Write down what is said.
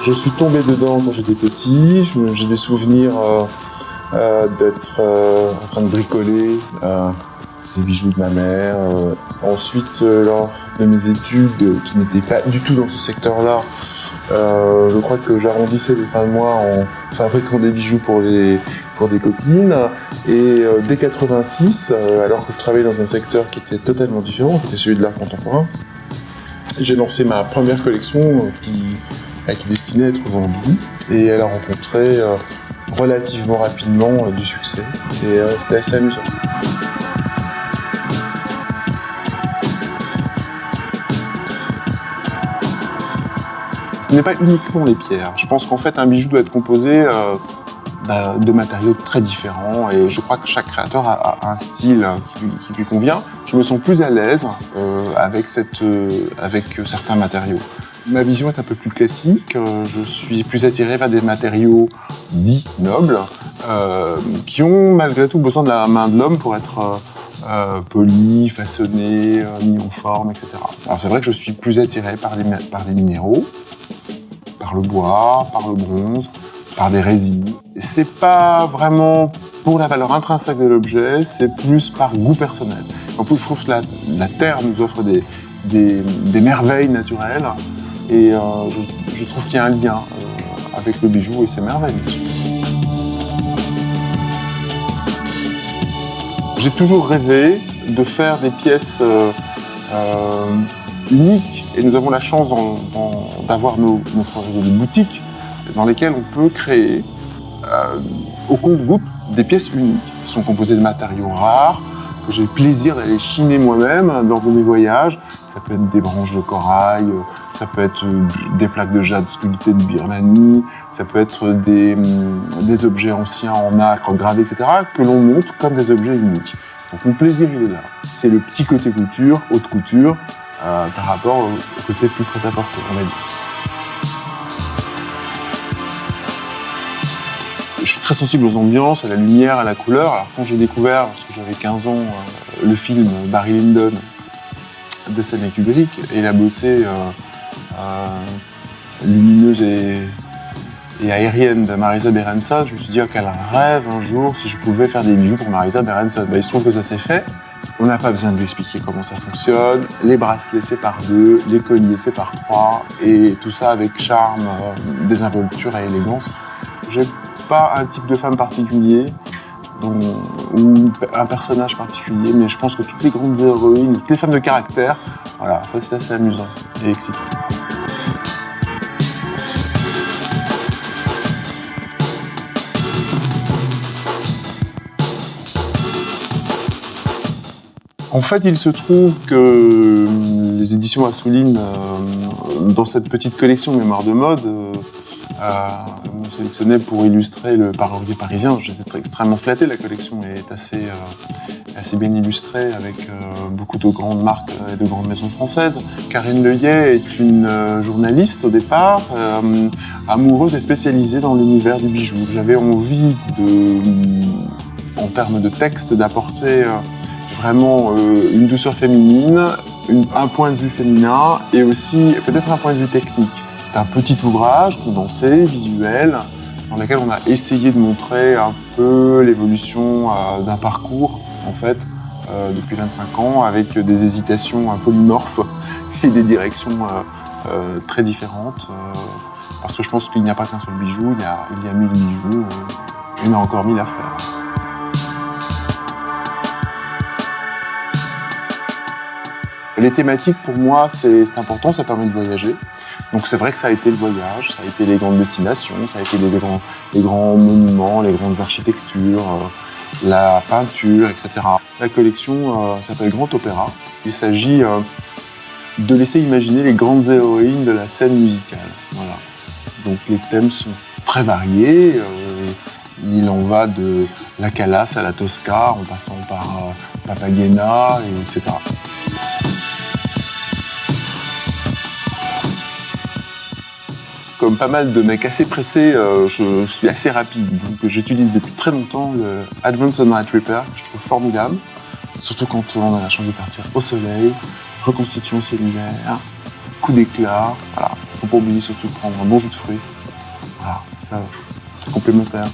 Je suis tombé dedans quand j'étais petit. J'ai des souvenirs d'être en train de bricoler les bijoux de ma mère. Ensuite, lors de mes études, qui n'étaient pas du tout dans ce secteur-là, je crois que j'arrondissais les fins de mois en fabriquant des bijoux pour des copines. Et dès 86, alors que je travaillais dans un secteur qui était totalement différent, qui était celui de l'art contemporain, j'ai lancé ma première collection qui est destinée à être vendue. Et elle a rencontré relativement rapidement du succès. C'était assez amusant. Ce n'est pas uniquement les pierres. Je pense qu'en fait, un bijou doit être composé de matériaux très différents et je crois que chaque créateur a un style qui lui convient. Je me sens plus à l'aise avec certains matériaux. Ma vision est un peu plus classique. Je suis plus attiré vers des matériaux dits nobles qui ont malgré tout besoin de la main de l'homme pour être polis, façonnés, mis en forme, etc. Alors c'est vrai que je suis plus attiré par les minéraux, par le bois, par le bronze, par des résines. C'est pas vraiment pour la valeur intrinsèque de l'objet, c'est plus par goût personnel. En plus, je trouve que la Terre nous offre des merveilles naturelles et je trouve qu'il y a un lien avec le bijou et ses merveilles. J'ai toujours rêvé de faire des pièces uniques et nous avons la chance d'avoir notre réseau de boutiques dans lesquelles on peut créer au compte-gouttes des pièces uniques qui sont composées de matériaux rares que j'ai le plaisir d'aller chiner moi-même lors de mes voyages. Ça peut être des branches de corail, ça peut être des plaques de jade sculptées de Birmanie, ça peut être des objets anciens en nacre gravés, etc. que l'on monte comme des objets uniques. Donc mon plaisir, il est là. C'est le petit côté couture, haute couture, par rapport au côté plus prêt-à-porter, on va dire. Je suis très sensible aux ambiances, à la lumière, à la couleur. Alors quand j'ai découvert, lorsque j'avais 15 ans, le film Barry Lyndon de Stanley Kubrick et la beauté lumineuse et aérienne de Marisa Berenson, je me suis dit quel rêve un jour si je pouvais faire des bijoux pour Marisa Berenson. Il se trouve que ça s'est fait. On n'a pas besoin de lui expliquer comment ça fonctionne. Les bracelets c'est par 2, les colliers c'est par 3 et tout ça avec charme, désinvolture et élégance. J'ai pas un type de femme particulier ou un personnage particulier, mais je pense que toutes les grandes héroïnes, toutes les femmes de caractère, voilà, ça c'est assez amusant et excitant. En fait, il se trouve que les éditions Assouline, dans cette petite collection Mémoire de mode, m'ont sélectionné pour illustrer le parolier parisien. J'étais extrêmement flatté, la collection est assez bien illustrée avec beaucoup de grandes marques et de grandes maisons françaises. Karine Leuillet est une journaliste au départ, amoureuse et spécialisée dans l'univers du bijou. J'avais envie, en termes de texte, d'apporter vraiment une douceur féminine, un point de vue féminin et aussi peut-être un point de vue technique. C'est un petit ouvrage condensé, visuel, dans lequel on a essayé de montrer un peu l'évolution d'un parcours, en fait, depuis 25 ans, avec des hésitations polymorphes et des directions très différentes. Parce que je pense qu'il n'y a pas qu'un seul bijou, il y a 1000 bijoux, et il y en a encore 1000 à faire. Les thématiques, pour moi, c'est important, ça permet de voyager. Donc c'est vrai que ça a été le voyage, ça a été les grandes destinations, ça a été les grands monuments, les grandes architectures, la peinture, etc. La collection s'appelle Grand Opéra. Il s'agit de laisser imaginer les grandes héroïnes de la scène musicale. Voilà. Donc les thèmes sont très variés. Il en va de la Calas à la Tosca, en passant par Papagena, etc. Comme pas mal de mecs assez pressés, je suis assez rapide. Donc j'utilise depuis très longtemps le Advanced Night Repair, que je trouve formidable. Surtout quand on a la chance de partir au soleil, reconstitution cellulaire, coup d'éclat. Voilà. Faut faut pas oublier surtout de prendre un bon jus de fruits. Voilà, c'est ça, c'est complémentaire.